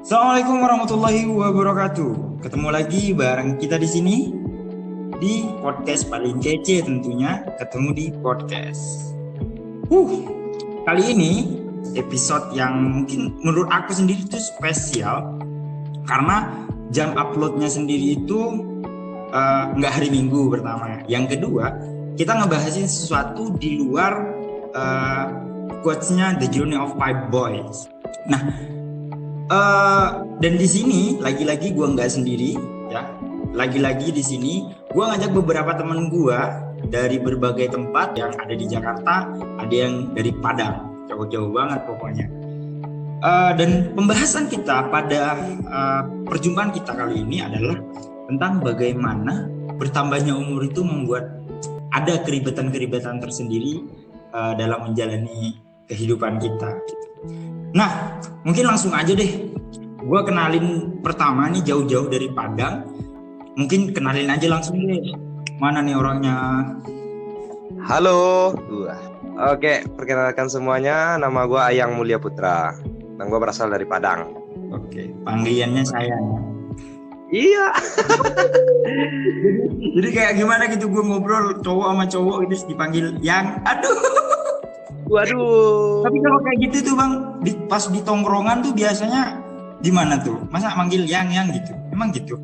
Assalamualaikum warahmatullahi wabarakatuh. Ketemu lagi bareng kita di sini di podcast paling kece tentunya, ketemu di podcast. Kali ini episode yang mungkin menurut aku sendiri itu spesial karena jam uploadnya sendiri itu nggak hari Minggu pertama. Yang kedua, kita ngebahasin sesuatu di luar quotes-nya The Journey of Five Boys. Nah, dan di sini lagi-lagi gue nggak sendiri ya. Lagi-lagi di sini gue ngajak beberapa teman gue dari berbagai tempat yang ada di Jakarta, ada yang dari Padang, jauh-jauh banget pokoknya. Dan pembahasan kita pada perjumpaan kita kali ini adalah tentang bagaimana bertambahnya umur itu membuat ada keribetan-keribetan tersendiri dalam menjalani kehidupan kita. Nah, mungkin langsung aja deh. Gue kenalin pertama nih jauh-jauh dari Padang. Mungkin kenalin aja langsung deh. Mana nih orangnya? Halo. Oke, perkenalkan semuanya. Nama gue Ayang Mulia Putra. Dan gue berasal dari Padang. Oke, panggilannya sayang. Iya. Jadi kayak gimana gitu gue ngobrol cowok sama cowok gitu dipanggil yang aduh. Waduh. Tapi kalau kayak gitu tuh Bang, pas di tongkrongan tuh biasanya gimana tuh? Masa manggil yang gitu? Emang gitu?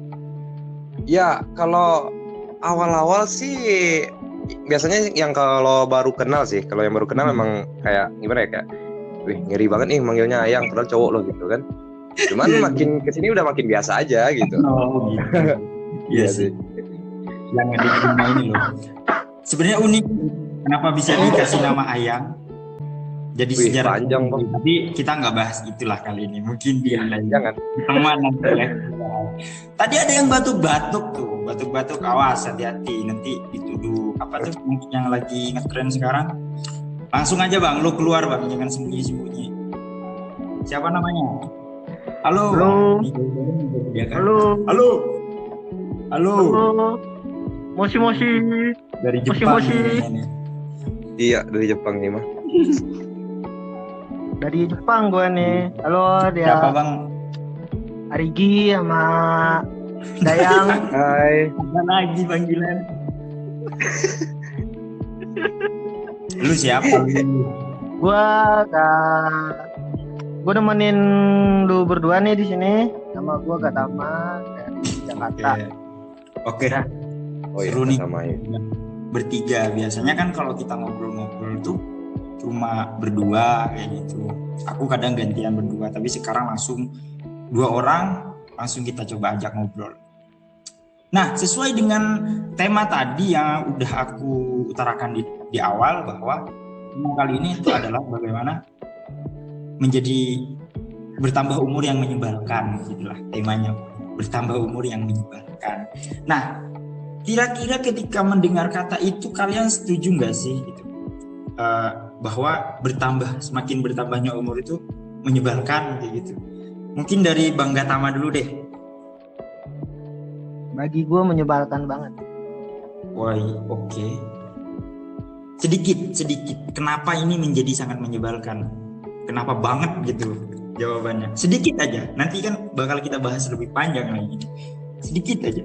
Ya, kalau awal-awal sih biasanya yang kalau baru kenal sih. Kalau yang baru kenal memang kayak gimana ya, kayak wih, ngeri banget nih manggilnya Ayang padahal cowok lo gitu kan. Cuman makin kesini udah makin biasa aja gitu. Oh gitu. Iya sih. Yang diterima ini loh. Sebenarnya unik. Kenapa bisa dikasih nama Ayang? Jadi sejarah panjang, Bang. Tapi kita nggak bahas itulah kali ini. Mungkin di Jangan. teman nanti ya. Tadi ada yang batuk-batuk tuh. Batuk-batuk, awas, hati-hati. Nanti dituduh apa tuh mungkin yang lagi ngetren sekarang. Langsung aja Bang, lu keluar Bang, jangan sembunyi-sembunyi. Siapa namanya? Halo. Halo. Halo. Halo. Halo. Moshi. Dari Jepang. Moshi. Iya, dari Jepang nih mah. Dari Jepang gue nih. Halo dia. Siapa Bang? Arigi sama Dayang. Hai. Apa lagi panggilan? Lu siapa? Gue nemenin lu berdua nih di sini. Nama gue Gatama dari Jakarta. Oke. Oh iya, Seru nih. sama ya. Bertiga. Biasanya kan kalau kita ngobrol-ngobrol tuh cuma berdua kayak gitu. Aku kadang gantian berdua, tapi sekarang langsung 2 orang langsung kita coba ajak ngobrol. Nah, sesuai dengan tema tadi yang udah aku utarakan di awal bahwa kali ini itu adalah bagaimana menjadi bertambah umur yang menyebalkan, gitulah temanya. Bertambah umur yang menyebalkan. Nah, kira-kira ketika mendengar kata itu kalian setuju nggak sih gitu? Bahwa semakin bertambahnya umur itu menyebalkan kayak gitu. Mungkin dari Bang Gatama dulu deh. Bagi gue menyebalkan banget. Wah, oke. Sedikit. Kenapa ini menjadi sangat menyebalkan? Kenapa banget gitu jawabannya? Sedikit aja. Nanti kan bakal kita bahas lebih panjang lagi. Sedikit aja.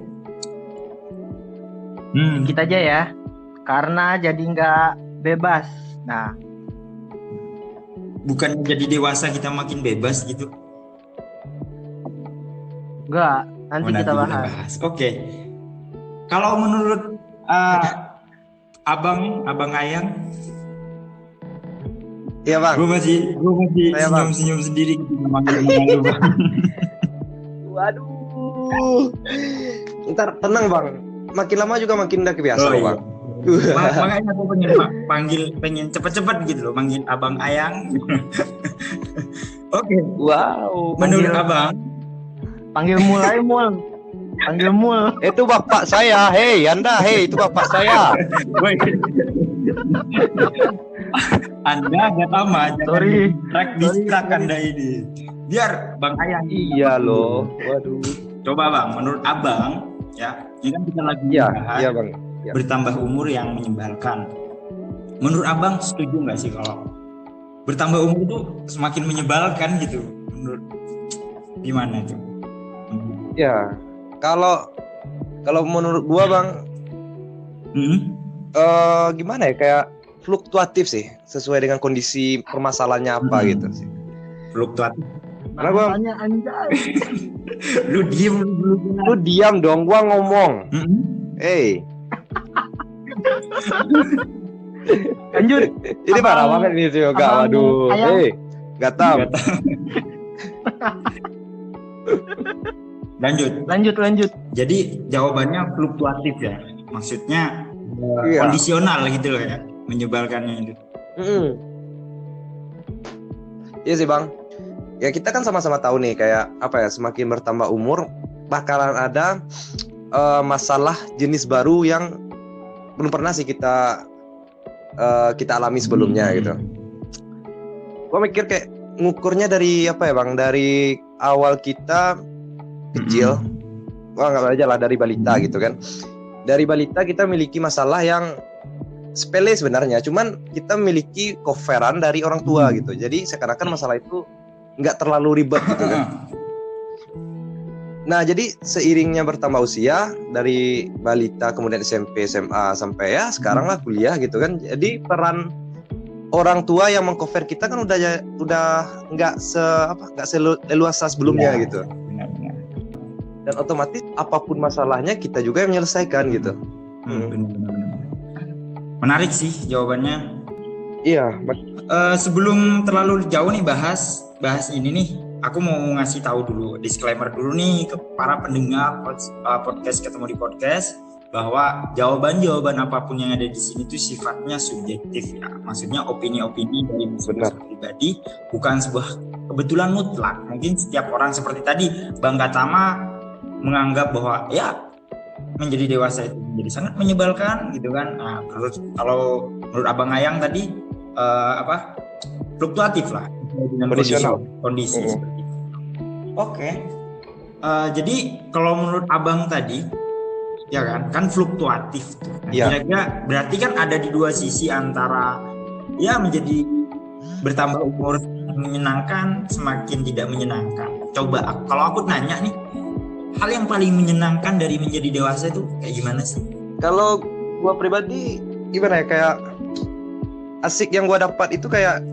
Sedikit aja ya. Karena jadi nggak bebas. Nah, bukan jadi dewasa kita makin bebas gitu. enggak, nanti kita bahas. Oke. Kalau menurut Abang Ayang, Iya, Bang. gue masih senyum sendiri gitu manggil lu, Bang. Waduh. Ntar tenang, Bang. Makin lama juga makin udah kebiasa, Oh, iya. Bang. Makanya aku pengen cepet-cepet gitu loh manggil Abang Ayang. Oke. Wow. Menurut Abang, Panggil Mul. Itu bapak saya. Hei, Anda. Hei, itu bapak saya. woi. Anda Gatama, Sorry. track distract Anda ini. Biar Bang Ayang. Iya loh. Waduh. Coba Bang, menurut Abang ya, ini kan kita lagi bahas Iya, Bang. Ya. bertambah umur yang menyebalkan. Menurut Abang setuju nggak sih kalau bertambah umur itu semakin menyebalkan gitu? Menurut gimana tuh? Ya, kalau menurut gua Bang, gimana ya, kayak fluktuatif sih, sesuai dengan kondisi permasalahannya apa gitu sih. Fluktuatif. Karena gua Bahasanya anjay. Lu diem lu. lu diam dong, gua ngomong. Hey, Lanjut. ini parah Abang- banget ini sih juga. abang Waduh, ayam. hey, gatam. Lanjut. Jadi jawabannya fluktuatif ya. Maksudnya Iya. kondisional gitu loh ya, menyebalkannya itu. Iya sih Bang. Ya kita kan sama-sama tahu nih, kayak apa ya, semakin bertambah umur bakalan ada masalah jenis baru yang belum pernah sih kita alami sebelumnya gitu. Gua mikir kayak ngukurnya dari apa ya Bang, dari awal kita kecil, gua nggak aja lah dari balita gitu kan. Dari balita kita memiliki masalah yang sepele sebenarnya, cuman kita memiliki coveran dari orang tua gitu. Jadi seakan-akan masalah itu nggak terlalu ribet gitu kan. Nah, jadi seiringnya bertambah usia dari balita, kemudian SMP, SMA, sampai ya sekarang lah kuliah gitu kan. Jadi peran orang tua yang mengcover kita kan udah nggak seleluasa sebelumnya Ya, gitu. benar-benar. Dan otomatis apapun masalahnya kita juga yang menyelesaikan gitu. Benar-benar. Menarik sih jawabannya. Iya, Sebelum terlalu jauh nih bahas ini nih, aku mau ngasih tahu dulu, disclaimer dulu nih ke para pendengar podcast Ketemu di Podcast, bahwa jawaban apapun yang ada di sini tuh sifatnya subjektif ya. Maksudnya opini-opini dari masing-masing pribadi, bukan sebuah kebetulan mutlak. Mungkin setiap orang seperti tadi Bang Gatama menganggap bahwa ya menjadi dewasa itu menjadi sangat menyebalkan gitu kan. Nah, terus kalau menurut Abang Ayang tadi fluktuatif lah dengan kondisi seperti itu. Oke. Jadi kalau menurut Abang tadi ya kan fluktuatif tuh. Iya. Kira-kira berarti kan ada di dua sisi, antara ya menjadi bertambah umur menyenangkan, semakin tidak menyenangkan. Coba kalau aku nanya nih, hal yang paling menyenangkan dari menjadi dewasa itu kayak gimana sih? Kalau gua pribadi gimana ya, kayak asik yang gua dapat itu kayak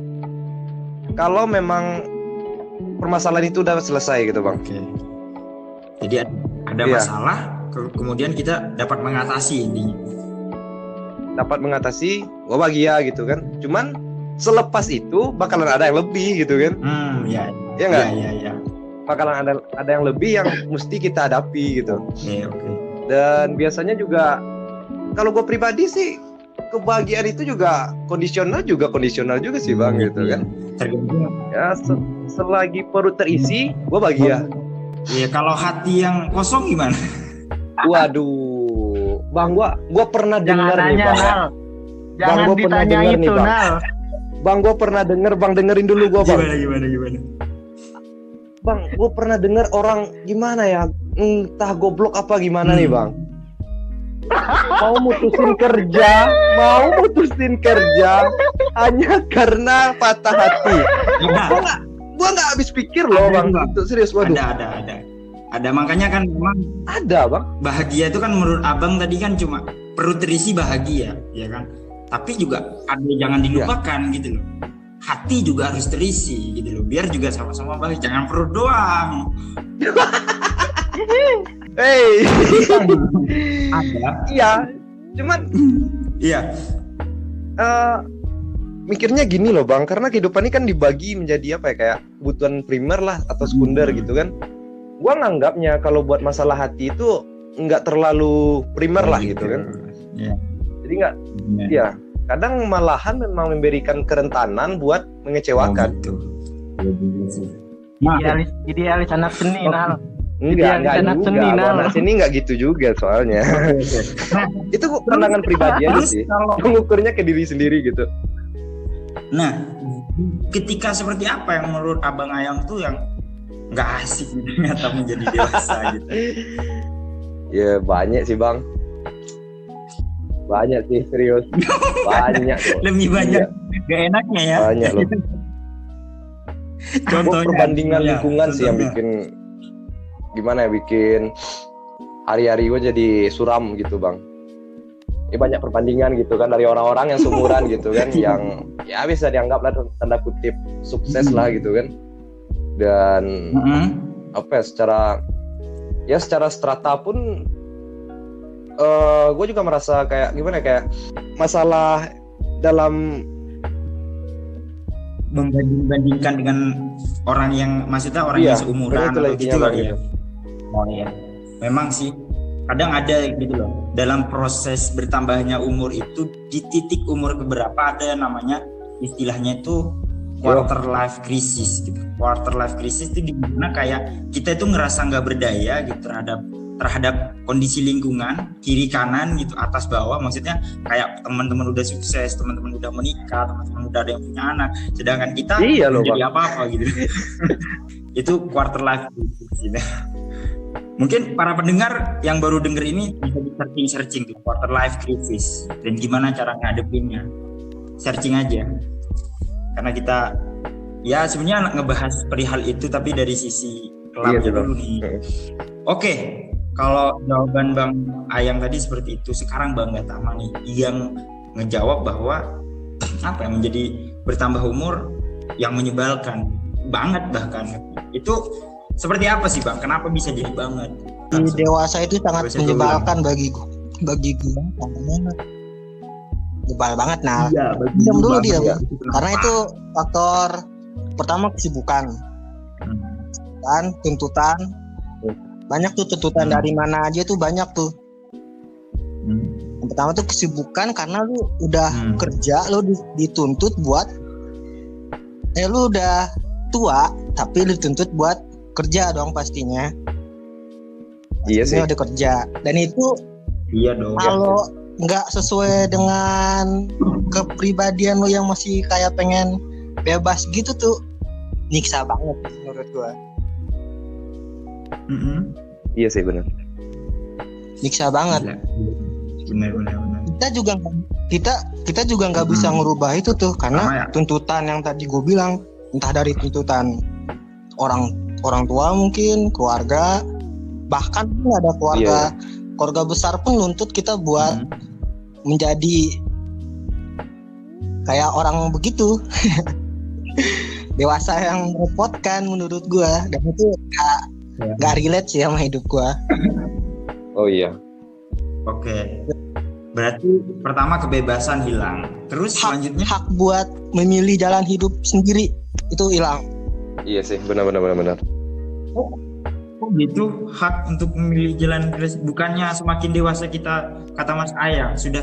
kalau memang permasalahan itu udah selesai gitu Bang. Oke. Jadi ada Iya. masalah, kemudian kita dapat mengatasi intinya. Dapat mengatasi, gua bahagia gitu kan. Cuman selepas itu bakalan ada yang lebih gitu kan. Ya. Iya nggak? Iya. Bakalan ada yang lebih yang mesti kita hadapi gitu. Oke. Dan biasanya juga kalau gue pribadi sih, kebahagiaan itu juga kondisional juga sih Bang gitu kan. Tergantung. Ya selagi perut terisi, gue bahagia. Iya, kalau hati yang kosong gimana? Waduh, Bang, gua pernah Jangan dengar nih nanya, Bang. Nal. Jangan gua pernah ditanya denger nih, itu, Bang. Nal. Bang, gue pernah dengar, Bang, dengerin dulu gue Bang. Gimana? Bang, gue pernah dengar orang gimana ya, entah goblok apa gimana nih Bang. Mau mutusin kerja hanya karena patah hati. Gua nggak habis pikir loh Ada, Bang. Bang. Itu serius, waduh. Ada, makanya kan memang Ada Bang. bahagia itu kan menurut Abang tadi kan cuma perut terisi bahagia, ya kan? Tapi juga ada jangan dilupakan gitu loh. Hati juga harus terisi gitu loh, biar juga sama-sama bahagia, jangan perut doang. Hey. Ada. Iya. Cuman Iya. mikirnya gini loh Bang, karena kehidupan ini kan dibagi menjadi apa ya, kayak kebutuhan primer lah atau sekunder gitu kan. Gua nganggapnya kalau buat masalah hati itu nggak terlalu primer lah gitu kan. Iya. Jadi nggak, ya kadang malahan memang memberikan kerentanan buat mengecewakan. Idealis anak seni, Nal. Enggak anak juga. seni, Nal. Anak seni nggak gitu juga soalnya. Itu pandangan pribadi aja Terus sih. kalau Mengukurnya ke diri sendiri gitu. nah, ketika seperti apa yang menurut Abang Ayang tuh yang nggak asik gitu atau menjadi dewasa gitu? Ya banyak sih Bang. Banyak sih, serius. Banyak loh. Lebih banyak gak enaknya ya. Banyak loh. Contohnya perbandingan ya, lingkungan sih yang contohnya. bikin hari-hari gue jadi suram gitu bang. Ya banyak perbandingan gitu kan dari orang-orang yang seumuran gitu kan, yang ya bisa dianggap lah tanda kutip sukses lah gitu kan. Dan apa ya, secara strata pun gue juga merasa kayak gimana, kayak masalah dalam membandingkan dengan orang yang maksudnya orang yang seumuran itu atau intinya, gitu Bang, kali ya. Oh iya. Memang sih kadang ada gitu loh. Dalam proses bertambahnya umur itu di titik umur keberapa ada namanya istilahnya itu quarter life crisis gitu. Quarter life crisis itu dimana kayak kita itu ngerasa nggak berdaya gitu terhadap kondisi lingkungan kiri kanan gitu, atas bawah, maksudnya kayak teman-teman udah sukses, teman-teman udah menikah, teman-teman udah ada yang punya anak, sedangkan kita belum jadi apa-apa gitu. Itu quarter life crisis gitu. Mungkin para pendengar yang baru denger ini bisa di searching tuh quarter life crisis dan gimana cara ngadepinnya, searching aja, karena kita ya sebenarnya ngebahas perihal itu tapi dari sisi kelamnya dulu nih. Oke. Kalau jawaban Bang Ayang tadi seperti itu, sekarang Bang Gatama nih yang ngejawab bahwa apa yang menjadi bertambah umur yang menyebalkan banget, bahkan itu seperti apa sih Bang? Kenapa bisa jadi banget? Di dewasa itu sangat menyebalkan bagi gue karena menyebalkan banget. Nah, diam dulu dia, karena itu faktor pertama kesibukan, kan tuntutan. Banyak tuh tuntutan dari mana aja tuh banyak tuh. Yang pertama tuh kesibukan karena lu udah kerja, lu dituntut buat lu udah tua tapi lu dituntut buat kerja dong pastinya. Iya sih. Udah kerja dan itu iya dong. Kalau nggak sesuai dengan kepribadian lu yang masih kayak pengen bebas gitu tuh nyiksa banget menurut gua. Iya sih benar. Nyiksa banget. Benar. Kita juga nggak bisa ngerubah itu tuh karena tuntutan yang tadi gue bilang, entah dari tuntutan orang tua mungkin, keluarga, bahkan ada keluarga besar pun nuntut kita buat menjadi kayak orang begitu. Dewasa yang merepotkan menurut gue, dan itu nggak relate sih sama hidup gua. Oh iya. Oke. Berarti pertama kebebasan hilang. Terus selanjutnya hak buat memilih jalan hidup sendiri itu hilang. Iya sih, benar. Oh gitu, hak untuk memilih jalan, bukannya semakin dewasa kita, kata Mas Ayang, sudah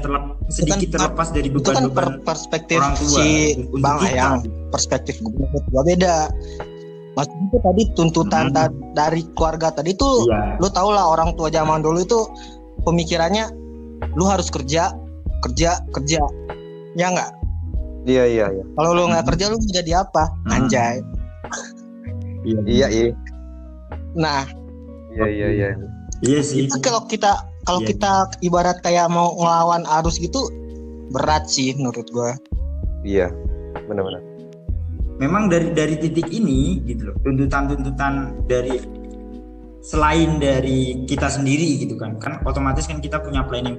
sedikit terlepas dari beban-beban. Itu kan perspektif orang tua, si Bang Ayang, perspektif gua beda. Maksudnya itu tadi tuntutan dari keluarga tadi tuh, lu tau lah orang tua zaman dulu itu pemikirannya lu harus kerja, ya nggak? Iya. Kalau lu nggak kerja lu jadi apa? Anjay. Iya. Nah. Iya. Iya sih. Itu kalau kita ibarat kayak mau ngelawan arus gitu berat sih menurut gua. Iya, benar. Memang dari titik ini gitu loh, tuntutan dari selain dari kita sendiri gitu kan otomatis kan kita punya planning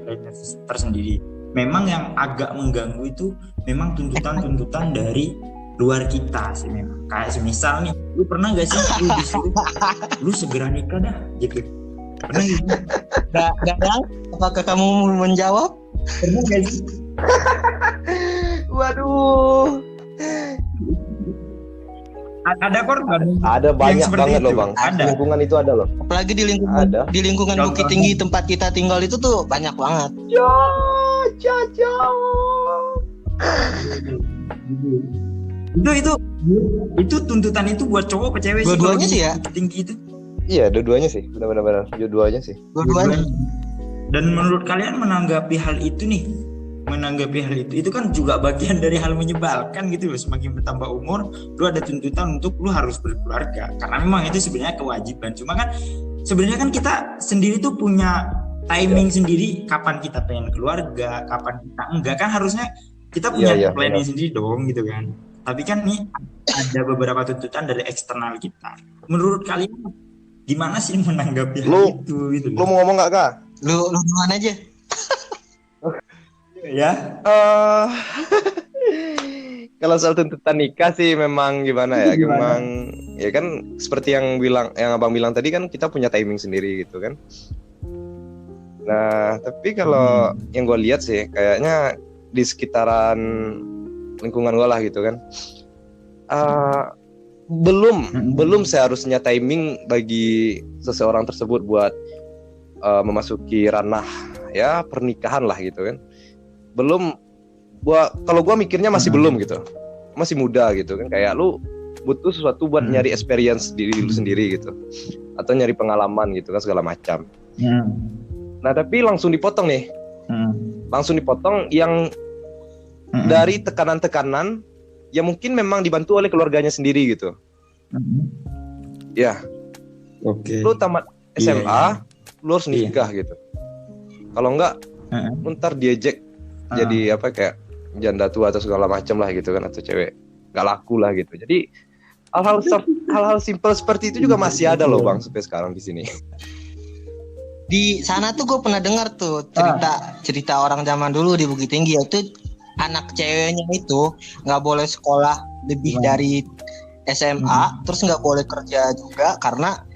tersendiri. Memang yang agak mengganggu itu memang tuntutan dari luar kita sih. Memang kayak semisal nih, lu pernah gak sih lu disuruh lu segera nikah dah gitu? Pernah gitu? Gak. Apakah kamu menjawab? Pernah gak sih? Waduh. Ada korban. Ada banyak banget loh Bang. Ada. Lingkungan itu ada loh. Apalagi di lingkungan Bukit Tinggi tempat kita tinggal itu tuh banyak banget. Itu tuntutan itu buat cowok apa cewek sih? Dua-duanya sih ya. Tinggi itu. Iya, dua-duanya sih. Benar. Dua-duanya sih. Dua-duanya. Dan menurut kalian menanggapi hal itu itu kan juga bagian dari hal menyebalkan gitu loh. Semakin bertambah umur, lu ada tuntutan untuk lu harus berkeluarga karena memang itu sebenarnya kewajiban. Cuma kan sebenarnya kan kita sendiri tuh punya timing sendiri kapan kita pengen keluarga, kapan kita enggak, kan harusnya kita punya planning sendiri dong gitu kan. Tapi kan nih ada beberapa tuntutan dari eksternal kita. Menurut kalian gimana sih menanggapi hal itu gitu Lu mau ngomong nggak, Kak? Lu duluan aja. ya? Kalau soal tuntutan nikah sih memang gimana ya? Gimana? Memang ya kan seperti yang Abang bilang tadi kan kita punya timing sendiri gitu kan. Nah, tapi kalau yang gue lihat sih kayaknya di sekitaran lingkungan gue lah gitu kan. Belum seharusnya timing bagi seseorang tersebut buat memasuki ranah ya pernikahan lah gitu kan. Belum. Kalau gue mikirnya masih belum gitu, masih muda gitu kan, kayak lu butuh sesuatu buat nyari experience diri lu sendiri gitu, atau nyari pengalaman gitu kan segala macam. Nah tapi langsung dipotong nih, langsung dipotong yang dari tekanan-tekanan yang mungkin memang dibantu oleh keluarganya sendiri gitu. Ya, lu tamat SMA, lu harus nikah gitu. Kalau enggak, lu ntar diejek jadi apa kayak janda tua atau segala macam lah gitu kan, atau cewek nggak laku lah gitu. Jadi hal-hal simpel seperti itu juga masih ada loh Bang sampai sekarang di sini. Di sana tuh gue pernah dengar tuh cerita orang zaman dulu di Bukit Tinggi, itu anak ceweknya itu nggak boleh sekolah lebih dari SMA, terus nggak boleh kerja juga karena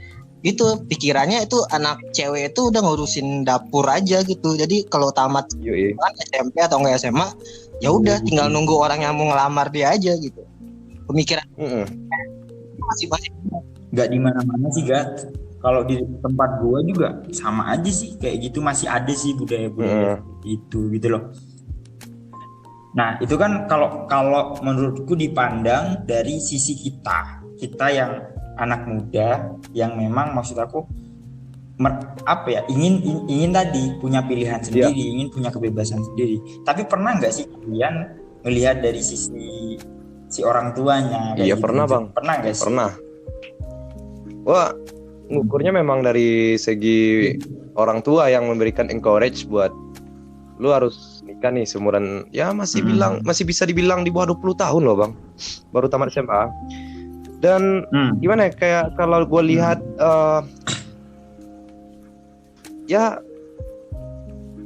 itu pikirannya itu anak cewek itu udah ngurusin dapur aja gitu. Jadi kalau tamat SMP atau enggak SMA, ya udah tinggal nunggu orang yang mau ngelamar dia aja gitu. Pemikiran masih nggak di mana-mana sih Gat. Kalau di tempat gua juga sama aja sih kayak gitu, masih ada sih budaya-budaya itu gitu loh. Nah itu kan kalau menurutku dipandang dari sisi kita yang anak muda yang memang maksud aku ingin tadi punya pilihan sendiri, ingin punya kebebasan sendiri. Tapi pernah nggak sih kalian melihat dari sisi si orang tuanya? Iya gitu, pernah Bang. Pernah nggak sih? Pernah. Wah, ngukurnya memang dari segi orang tua yang memberikan encourage buat lu harus nikah nih seumuran ya masih bisa dibilang di bawah 20 tahun loh Bang. Baru tamat SMA. Dan gimana ya, kayak kalau gue lihat ya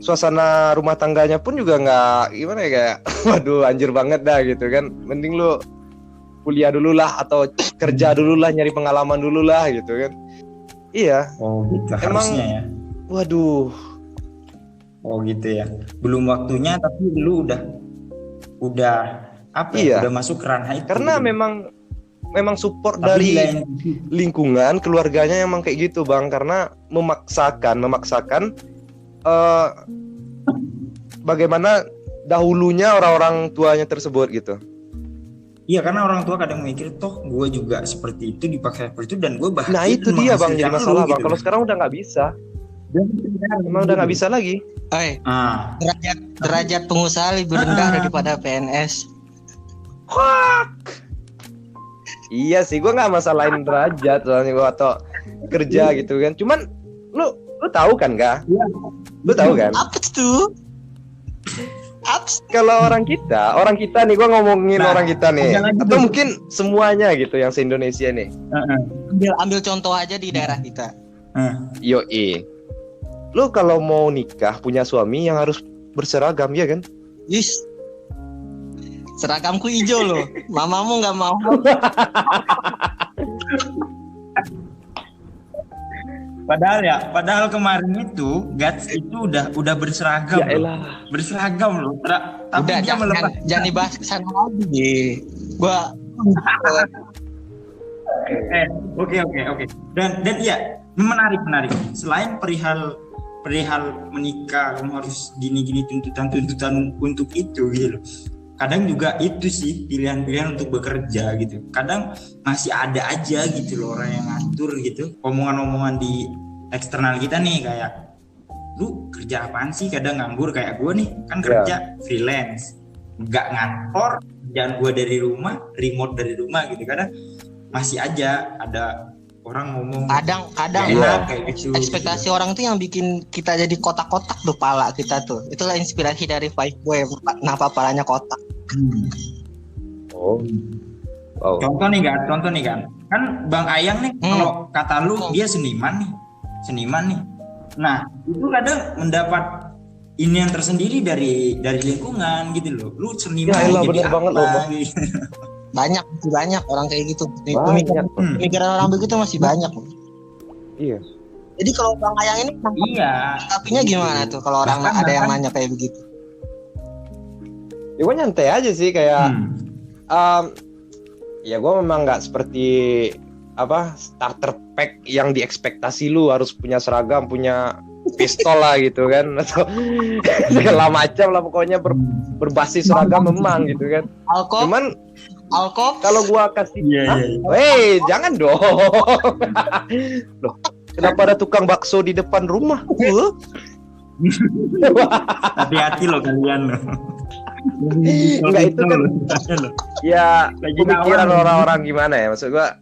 suasana rumah tangganya pun juga nggak gimana ya, kayak waduh anjir banget dah gitu kan. Mending lu kuliah dulu lah atau kerja dulu lah, nyari pengalaman dulu lah gitu kan. Iya. Oh gitu emang, harusnya ya. Waduh. Oh gitu ya. Belum waktunya tapi lu udah apa ya? Udah masuk ke ranah itu. Karena gitu. memang support tapi dari lingkungan keluarganya emang kayak gitu Bang, karena memaksakan bagaimana dahulunya orang-orang tuanya tersebut gitu. Iya, karena orang tua kadang mikir toh gue juga seperti itu, dipaksa seperti itu dan gue bahagia. Nah itu dia Bang jadi masalah Bang. Kalau sekarang udah nggak bisa. Emang udah nggak bisa lagi. Derajat pengusaha lebih rendah daripada PNS. Iya sih, gue nggak masalahin derajat soalnya gue atau kerja gitu kan. Cuman lu tahu kan Kak? Iya. Lu tahu kan? Apa tuh? Kalau orang kita nih, gue ngomongin orang kita nih, atau mungkin semuanya gitu yang se-Indonesia nih. Ambil contoh aja di daerah kita. Yoi. Lu kalau mau nikah punya suami yang harus berseragam ya kan? Yes. Seragamku hijau loh. Mamamu nggak mau. Padahal kemarin itu Gats itu udah berseragam. Ya elah. Berseragam loh. Tapi udah, dia melepas. Jangan dibahas kesana lagi. Gua. Oke. Dan iya menarik. Selain perihal menikah, kamu harus gini tuntutan untuk itu gitu. Kadang juga itu sih pilihan-pilihan untuk bekerja gitu. Kadang masih ada aja gitu loh orang yang ngatur gitu. Omongan-omongan di eksternal kita nih kayak, lu kerja apaan sih? Kadang nganggur kayak gue nih kan kerja freelance, nggak ngantor, kerjaan gue dari rumah, remote dari rumah gitu. Kadang masih aja ada orang ngomong. Kadang kayak gitu. Ekspektasi orang tuh yang bikin kita jadi kotak-kotak tuh pala kita tuh. Itulah inspirasi dari Five Boy. Kenapa palanya kotak? Oh. Wow. Contoh nih kan, kan Bang Ayang nih kalau kata lu dia seniman nih. Nah itu kadang mendapat ini yang tersendiri dari lingkungan gitu loh. Lu seniman Ya elah, jadi bener apa? banget loh, Bang. Banyak orang kayak gitu. Banyak. Pemikiran orang begitu masih banyak. Iya. Jadi kalau Bang Ayang ini tapinya gimana tuh kalau orang ada yang nanya kayak begitu? Ya gue nyantai aja sih kayak ya gue memang nggak seperti starter pack yang diekspektasi lu harus punya seragam, punya pistol lah gitu kan, atau segala macam lah pokoknya berbasis seragam memang gitu kan. Cuman kalau gue kasih, weh jangan dong. Loh, kenapa ada tukang bakso di depan rumah? Hati-hati loh kalian loh. Enggak, itu kan ya pemikiran orang-orang gimana ya, maksud gua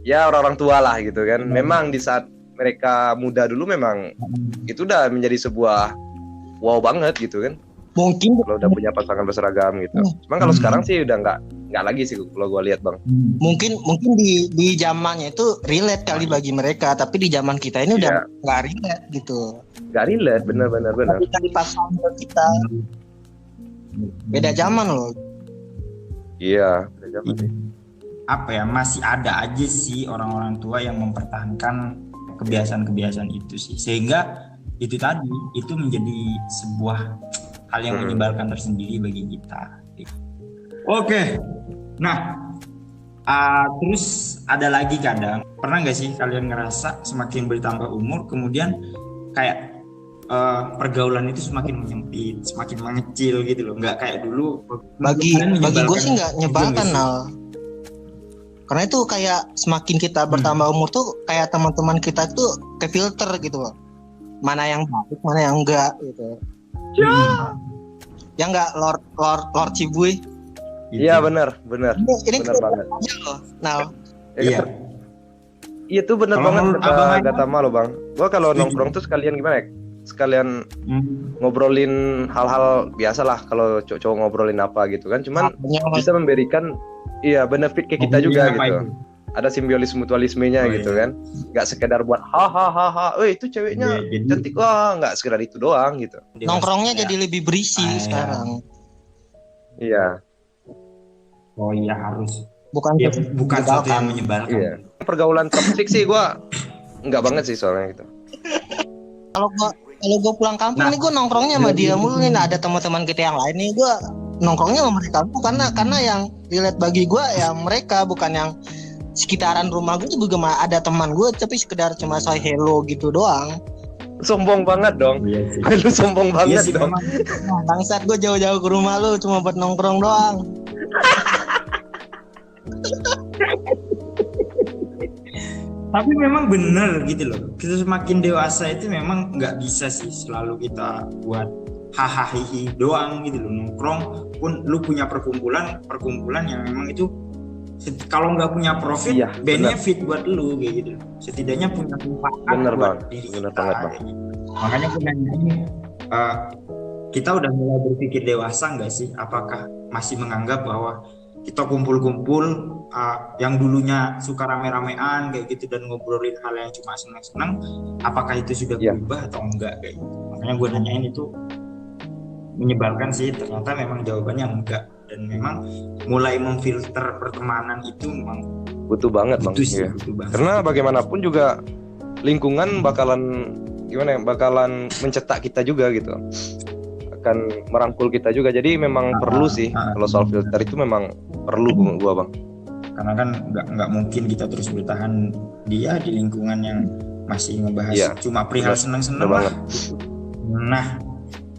ya orang-orang tua lah gitu kan. Memang di saat mereka muda dulu memang itu udah menjadi sebuah wow banget gitu kan, mungkin kalau udah punya pasangan berseragam gitu. Cuman kalau sekarang sih udah nggak lagi sih kalau gua lihat, Bang. Mungkin di zamannya itu relate kali bagi mereka, tapi di zaman kita ini udah nggak relate gitu. Nggak relate, benar. Tapi pasangan kita beda zaman loh. Iya, beda zaman sih. Apa ya, masih ada aja sih orang-orang tua yang mempertahankan kebiasaan-kebiasaan itu sih, sehingga itu tadi itu menjadi sebuah hal yang menyebalkan tersendiri bagi kita. Oke. Nah, terus ada lagi kadang, pernah nggak sih kalian ngerasa semakin bertambah umur kemudian kayak pergaulan itu semakin menyempit, semakin mengecil gitu loh, nggak kayak dulu. Bagi gue sih nggak nyebalkan Nal, karena itu kayak semakin kita bertambah umur tuh kayak teman-teman kita tuh ke filter gitu loh, mana yang baik mana yang enggak gitu. Ya enggak Lord Cibuy. Iya benar. Ini benar banget loh Nal. Iya. Iya tuh benar banget kata lo, Bang. Gua kalau nongkrong tuh sekalian gimana ya? Sekalian ngobrolin hal-hal biasa lah, kalau cowok ngobrolin apa gitu kan, cuman bisa memberikan benefit ke kita juga gitu. Ada simbiosis mutualismenya gitu kan, nggak sekedar buat hahaha, itu ceweknya cantik, nggak sekedar itu doang gitu. Nongkrongnya jadi lebih berisi sekarang. Iya. Oh iya harus. Bukan sesuatu yang menyebalkan. Iya. Pergaulan toksik sih gue nggak banget sih soalnya gitu. Kalau gue pulang kampung nih gue nongkrongnya sama dia mulu nih. Ada teman-teman kita yang lain nih, gue nongkrongnya sama mereka karena yang relate bagi gue ya mereka, bukan yang sekitaran rumah gue juga ada teman gue tapi sekedar cuma say hello gitu doang. Sombong banget dong. Lu sombong banget dong. Bangsat, gue jauh-jauh ke rumah lu cuma buat nongkrong doang. Tapi memang bener gitu loh, kita semakin dewasa itu memang nggak bisa sih selalu kita buat hahaha doang gitu loh. Nongkrong pun lu punya perkumpulan yang memang itu kalau nggak punya profit, benefit buat lu kayak gitu. Setidaknya punya manfaat buat diri kita. Gitu. Makanya aku nanya ini, kita udah mulai berpikir dewasa nggak sih? Apakah masih menganggap bahwa kita kumpul-kumpul yang dulunya suka rame-ramean kayak gitu dan ngobrolin hal yang cuma senang-senang, apakah itu sudah berubah atau enggak kayak gitu? Makanya gue nanyain itu menyebalkan sih. Ternyata memang jawabannya enggak, dan memang mulai memfilter pertemanan itu memang butuh banget Bang. Sih, ya. Karena bagaimanapun juga lingkungan bakalan mencetak kita juga gitu, akan merangkul kita juga. Jadi memang perlu sih kalau soal filter itu memang perlu gua Bang. Karena kan nggak mungkin kita terus bertahan di lingkungan yang masih ngebahas cuma perihal senang-senang lah. Nah,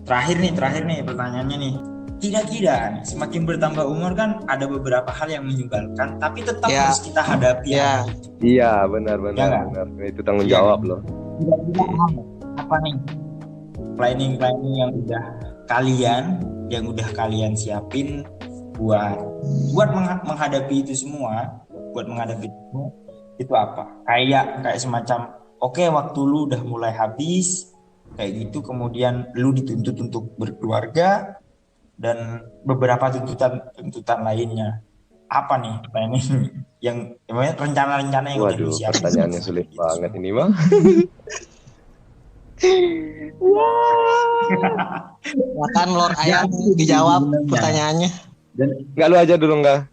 terakhir nih pertanyaannya nih. Kira-kira semakin bertambah umur kan ada beberapa hal yang menyebalkan, tapi tetap harus kita hadapi. Iya, benar. Itu tanggung jawab loh. Apa nih planning yang udah kalian siapin buat menghadapi itu semua, itu apa? Kayak semacam waktu lu udah mulai habis kayak gitu, kemudian lu dituntut untuk berkeluarga, dan beberapa tuntutan lainnya. Apa nih yang rencana-rencana yang udah Waduh, disiapin? pertanyaannya sulit banget ini mah. Bahkan Lord Ayang dijawab pertanyaannya. Enggak, lu aja dulu enggak?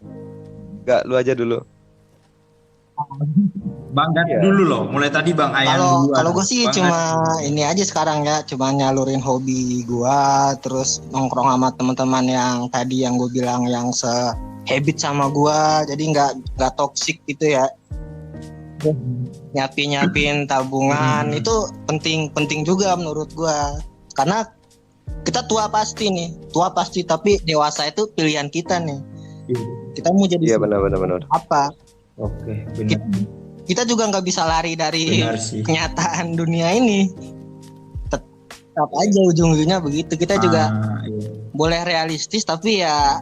Enggak, lu aja dulu. Bang dulu loh, mulai tadi Bang Ayang Kalau gue sih cuma ini aja sekarang ya, cuma nyalurin hobi gue, terus nongkrong sama teman-teman yang tadi yang gue bilang yang se-habit sama gue, jadi nggak toksik gitu ya. Nyiapin tabungan itu penting juga menurut gue, karena kita tua pasti, tapi dewasa itu pilihan kita nih. Kita mau jadi benar. apa? Oke, benar. Kita juga nggak bisa lari dari kenyataan dunia ini. Tetap aja ujung-ujungnya begitu. Kita juga boleh realistis, tapi ya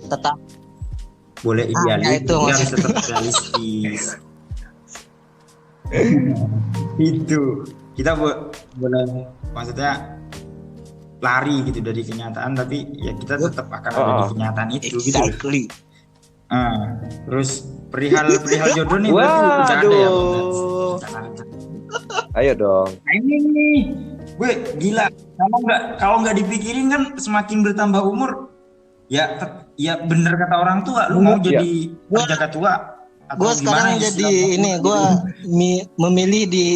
tetap boleh idealis. Itu harus tetap realistis. Itu kita boleh, maksudnya lari gitu dari kenyataan, tapi ya kita tetap akan ada di kenyataan itu. Exactly. Gitu. Terus perihal jodoh nih berarti udah ada ya Bang? Ayo dong. Ini nih, gue gila. Kalau nggak dipikirin kan semakin bertambah umur, ya bener kata orang tua, lu mau jadi penjaga tua. Gue sekarang jadi ini, gue memilih di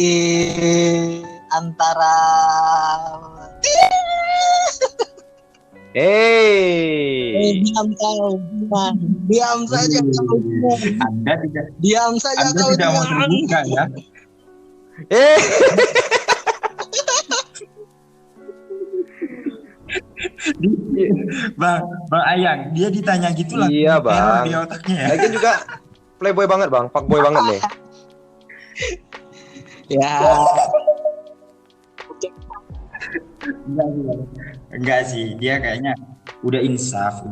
antara. Diam saja kau. Anda tidak. Diam saja Anda kau. tidak mau terbuka ya. Bang Ayang, dia ditanya gitu lah. Iya Bang. Di otaknya ya. Lagian juga playboy banget Bang, fuckboy banget nih. Ya. Enggak sih, dia kayaknya udah insaf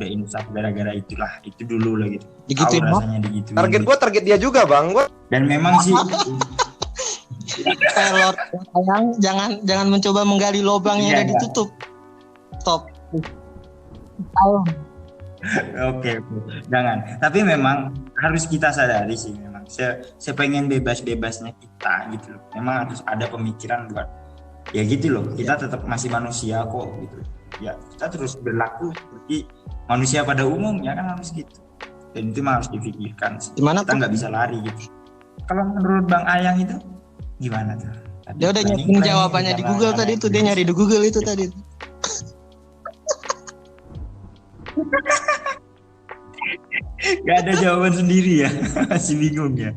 gara-gara itulah, itu dulu lah gitu. Digituin rasanya digituin. Target dia juga Bang, Dan memang sih Lord Ayang, jangan mencoba menggali lubang yang udah ditutup. Stop. Oke, jangan. Tapi memang harus kita sadari sih, memang sepengen bebas-bebasnya kita gitu loh. Memang harus ada pemikiran buat ya gitu loh, kita tetap masih manusia kok gitu ya, kita terus berlaku seperti manusia pada umumnya kan, harus gitu. Dan itu mah harus dipikirkan sih. Kita nggak bisa lari gitu. Kalau menurut Bang Ayang itu gimana tuh? Dia udah nyiapin jawabannya di Google tadi tuh, dia nyari di Google itu tadi. Gak ada jawaban sendiri ya. Masih bingung ya.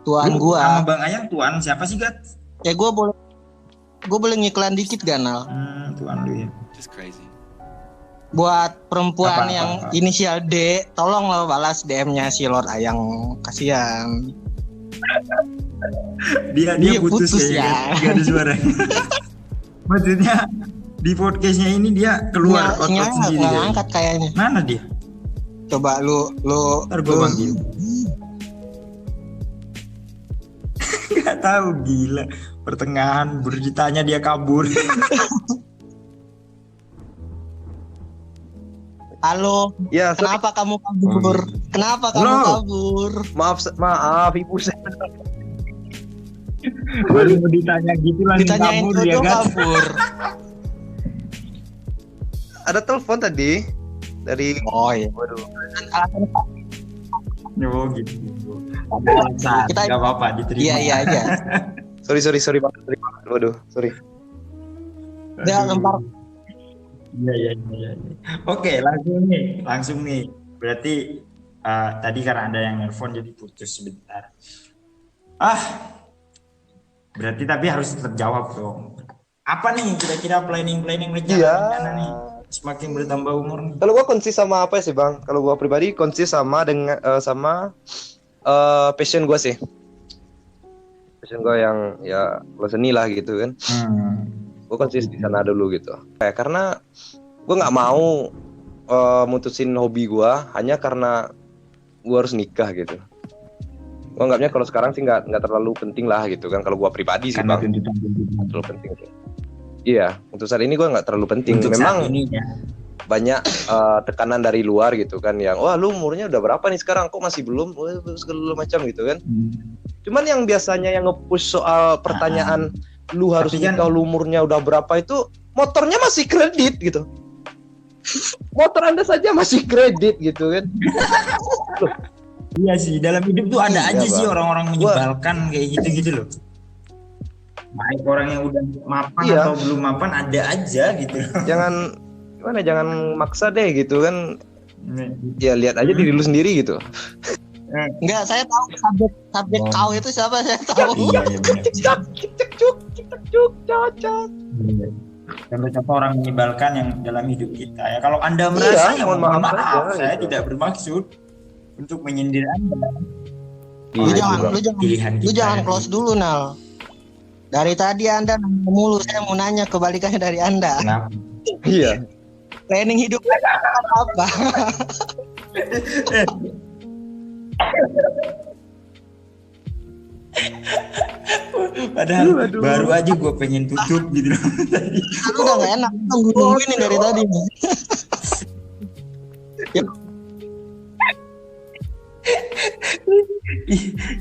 Tuan gua sama Bang Ayang, tuan siapa sih Gat? Ya gue boleh ngiklan dikit Ganal. Tuan lu ya. Just crazy. Buat perempuan yang inisial D, tolong lo balas DM-nya si Lord Ayang, kasihan. Dia putus ya. Gak ada suara. Maksudnya di podcastnya ini dia keluar otot sendiri. Nggak angkat kayaknya. Mana dia? Coba lu ntar gue panggil. Gak tahu, gila. Pertengahan beritanya dia kabur. Halo. Ya, kenapa kamu kabur? Kenapa kamu kabur? Maaf Ibu. Baru mau ditanya gitu langsung ditanyain kabur ya kan? Kabur. Ada telepon tadi dari. Oh iya. Waduh. Oh gitu. Kita nggak apa-apa, diterima. Iya aja. Sorry banget. Waduh, sorry. Dia lempar. Iya. Oke, langsung nih. Berarti tadi karena ada yang nelpon jadi putus sebentar. Berarti tapi harus tetap jawab dong. Apa nih kira-kira planning rencana nih? Semakin bertambah umur nih. Kalau gua konsis sama apa sih Bang? Kalau gua pribadi konsis sama dengan passion gua sih. Passion gua yang ya kalau seni lah gitu kan. Gua konsis di sana dulu gitu. Karena gua nggak mau mutusin hobi gua hanya karena gua harus nikah gitu. Gua anggapnya kalau sekarang sih nggak terlalu penting lah gitu kan, kalau gua pribadi sih Bang. Terlalu penting sih. Iya, untuk saat ini gue nggak terlalu penting. Untuk memang saat ini ya. banyak tekanan dari luar gitu kan, yang wah lu umurnya udah berapa nih sekarang, kok masih belum, segala macam gitu kan. Cuman yang biasanya yang nge-push soal pertanyaan lu harus nikah, lu umurnya udah berapa, itu motornya masih kredit gitu. Motor Anda saja masih kredit gitu kan. Iya sih, dalam hidup tuh ada aja sih orang-orang menyebalkan kayak gitu loh. Baik orang yang udah mapan atau belum mapan ada aja gitu. Jangan maksa deh gitu kan. Ya lihat aja diri lu sendiri gitu. Enggak, saya tahu subjek kau itu siapa, saya tahu. Iya benar. Cuk, cocok. Contoh orang menyebalkan yang dalam hidup kita ya. Kalau Anda merasa mohon maaf, saya tidak bermaksud untuk menyindir Anda. Lu jangan close dulu, Nal. Dari tadi Anda nanya mulu, saya mau nanya kebalikannya dari Anda. Kenapa? Iya. Planning hidup apa? Padahal baru aja gue pengen tutup gitu. Lu udah gak enak, nungguin nih dari tadi nih.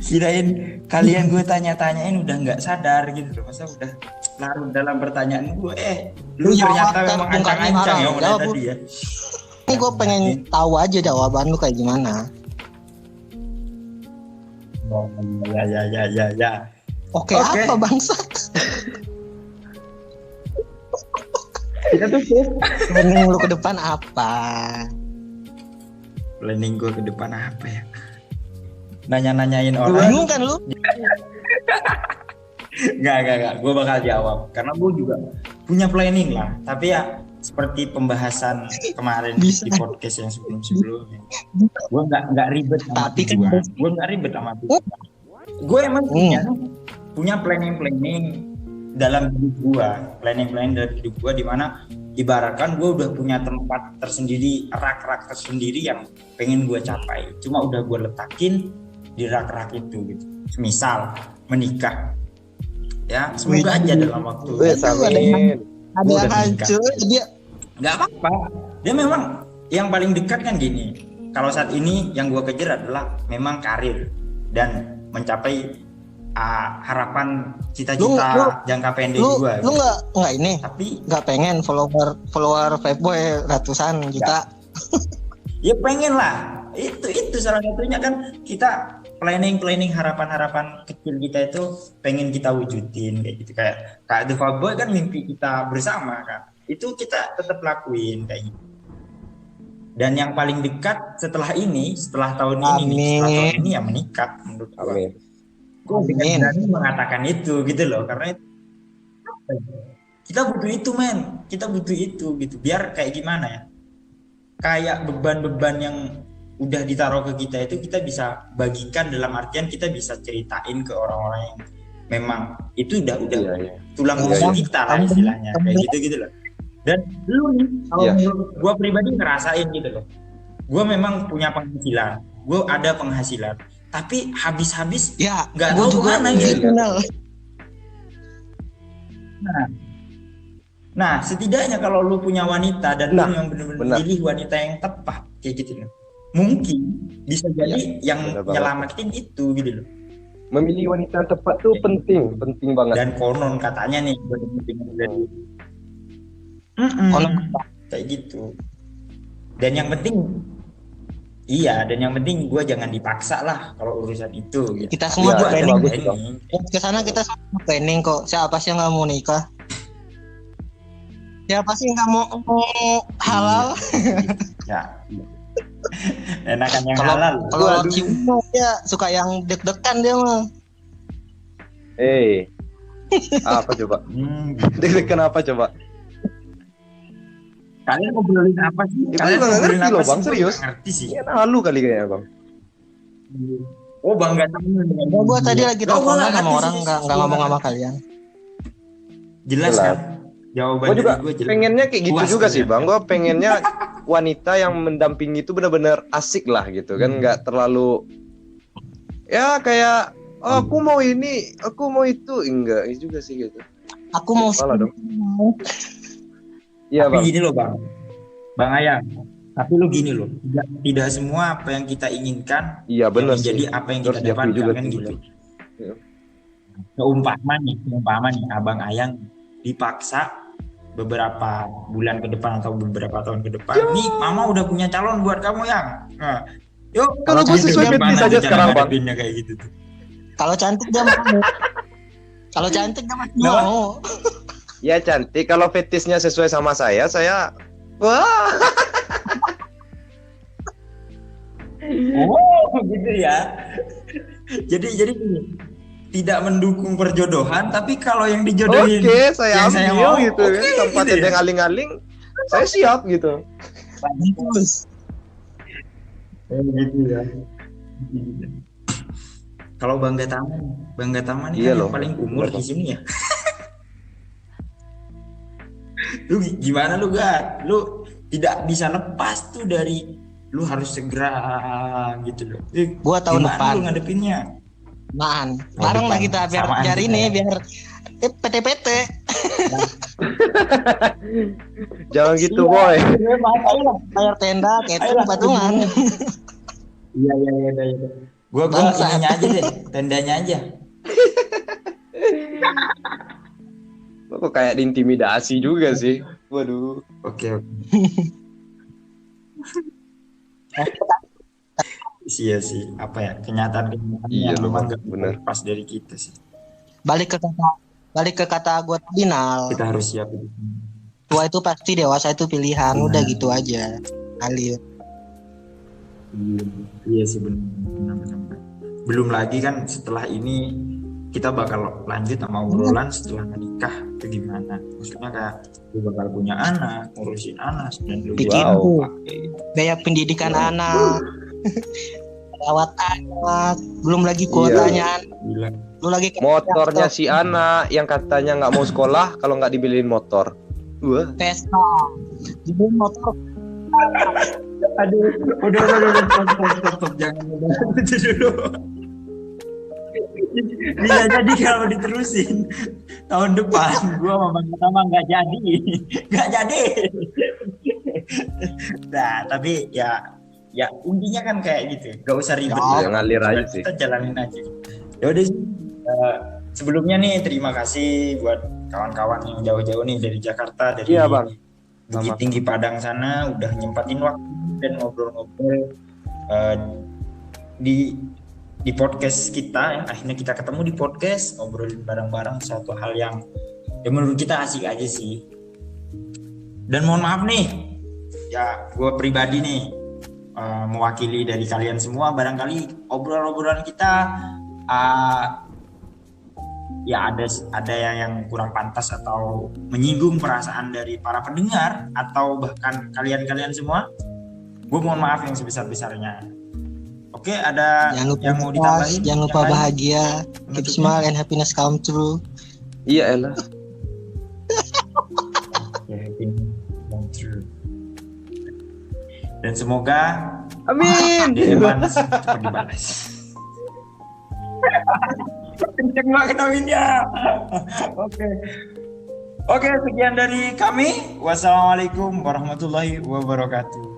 Kirain kalian gue tanya-tanyain udah nggak sadar gitu loh, masa udah larut dalam pertanyaan gue. Lu ternyata memang ancang-ancang ya mulai tadi ya. Ini gue pengen tahu aja jawaban lu kayak gimana. Oh ya. Oke. Apa bangsat? Kita tuh planning lu ke depan apa? Planning gue ke depan apa ya? Nanya-nanyain orang. Bingung kan lu? Enggak. Gue bakal jawab karena gue juga punya planning lah. Tapi ya seperti pembahasan kemarin di podcast yang sebelum-sebelumnya. Gue nggak ribet sama tujuan. Gue nggak ribet sama tujuan. Gue emang punya planning dalam hidup gue. Planning dalam hidup gue di mana ibaratkan gue udah punya tempat tersendiri, rak-rak tersendiri yang pengen gue capai. Cuma udah gue letakin di rak-rak itu gitu. Misal menikah, ya semoga aja dalam waktu. Ada yang hancur dia. Nggak apa-apa. Dia memang yang paling dekat kan gini. Kalau saat ini yang gue kejar adalah memang karir dan mencapai harapan cita-cita jangka pendek gue. Lu nggak ini? Tapi nggak pengen follower Fatboy ratusan juta? Ya pengen lah. Itu salah satunya kan kita planning harapan kecil kita itu pengen kita wujudin kayak gitu, kayak The Fatboy kan mimpi kita bersama kan, itu kita tetap lakuin kayak gitu. Dan yang paling dekat setelah tahun ini ya menikah menurut gue. Gue berani mengatakan itu gitu loh, karena kita butuh itu kita butuh itu gitu, biar kayak gimana ya, kayak beban-beban yang udah ditaruh ke kita itu kita bisa bagikan, dalam artian kita bisa ceritain ke orang-orang yang memang itu udah tulang rusuk kita lah istilahnya, kayak gitu loh. Dan lu nih kalau gue pribadi ngerasain gitu loh, gue memang punya penghasilan, gue ada penghasilan, tapi habis nggak tahu mana gitu. Nah setidaknya kalau lu punya wanita dan lu yang benar-benar pilih wanita yang tepat kayak gitu loh, mungkin bisa jadi yang nyelamatin itu gitu loh. Memilih wanita yang tepat tuh penting banget. Dan konon katanya nih dari kayak gitu. Dan yang penting gue jangan dipaksa lah kalau urusan itu gitu. Kita semua planning ke sana, kita semua planning kok. Siapa sih yang nggak mau nikah? Siapa sih nggak mau halal? Ya enakan yang halal. Kalau Cimo dia suka yang deg-degan dia mah. Apa coba? Deg-degan apa coba? Kalian ngobrolin apa sih? Kalian ngobrolin apa sih? Bang, serius? Ngerti sih. Ya halu kali kayaknya bang. Oh bangga temen. Gue tadi lagi teleponan sama orang, nggak ngomong sama kalian. Jelas kan? Jawaban gue juga pengennya kayak gitu juga sih bang. Gue pengennya wanita yang mendampingi itu benar-benar asik lah gitu kan, nggak terlalu ya kayak aku mau ini, aku mau itu, enggak juga sih gitu. Aku mau salah dong. Iya bang. Gini loh bang, Bang Ayang. Tapi lu gini loh, tidak semua apa yang kita inginkan Iya benar sih. menjadi apa yang kita Harus diakui dapatkan juga kan tuh, gitu. benar. Iya. Seumpama nih Abang Ayang dipaksa beberapa bulan ke depan atau beberapa tahun ke depan. Nih, Mama udah punya calon buat kamu yang. Nah, yuk. Kalau gue sesuai fetish aja sekarang, Bang. Kayak gitu tuh. Kalau cantik dia mau. Kalau cantik dia masih mau. Ya cantik. Kalau fetishnya sesuai sama saya wah. Oh, gitu ya. Jadi gini, tidak mendukung perjodohan, tapi kalau yang dijodohin, saya ambil saya mau, gitu kan. Tanpa gitu ada ngaling-ngaling, saya siap gitu. Bagus. Gitu ya. Kalau Bangga Taman Iya kan loh. yang paling umur di sini ya. Lu gimana lu Gat? Lu tidak bisa lepas tuh dari lu harus segera gitu loh. Gua tahun Gimana depan. lu ngadepinnya? Bareng lah kita biar Samaan biar kita ini ya. biar PT. Jangan gitu, boy. Bayar tenda, catering, patungan. Iya. Gua Bangsa. ininya aja deh, tendanya aja. Kok kayak diintimidasi juga sih. Waduh. Oke. Iya sih, apa ya kenyataan Iya yang loh, memang Bang. nggak Bener. lepas dari kita sih. Balik ke kata gue tadi, Nal. Kita harus siap itu. Tua itu pasti, dewasa itu pilihan. Udah gitu aja. Alir. Iya sih benar. Belum lagi kan setelah ini kita bakal lanjut sama obrolan setelah menikah itu gimana? Maksudnya kayak lu bakal punya anak, ngurusin anak dan lu Pikir Wow. tuh, biaya pendidikan anak, rawat anak, belum lagi kuotanya. gila. Lu lagi Motornya si anak yang katanya nggak mau sekolah kalau nggak dibeliin motor. Wah. Vespa, dibeli motor. Aduh, udah, stop, jangan itu dulu. Bisa jadi kalau diterusin tahun depan gua sama Bang Tama nggak jadi. Nah, tapi ya intinya kan kayak gitu, gak usah ribet. Ya, ngalir aja sih. Kita jalanin aja. Ya udah sih. Sebelumnya nih terima kasih buat kawan-kawan yang jauh-jauh nih dari Jakarta, dari Iya, Bang. Bukit Tinggi Padang sana udah nyempatin waktu dan ngobrol-ngobrol di podcast kita. Akhirnya kita ketemu di podcast, ngobrolin bareng-bareng suatu hal yang menurut kita asik aja sih. Dan mohon maaf nih, ya gue pribadi nih mewakili dari kalian semua, barangkali obrolan kita ya ada yang kurang pantas atau menyinggung perasaan dari para pendengar atau bahkan kalian semua. Gue mohon maaf yang sebesar-besarnya. Oke, ada yang mau ditambahin? Jangan lupa bahagia, keep smile and happiness come true. Iya elah. Ya, happiness come true. Dan semoga Amin. DM-an cepat dibalas. Kenceng banget aminnya. Oke, sekian dari kami. Wassalamualaikum warahmatullahi wabarakatuh.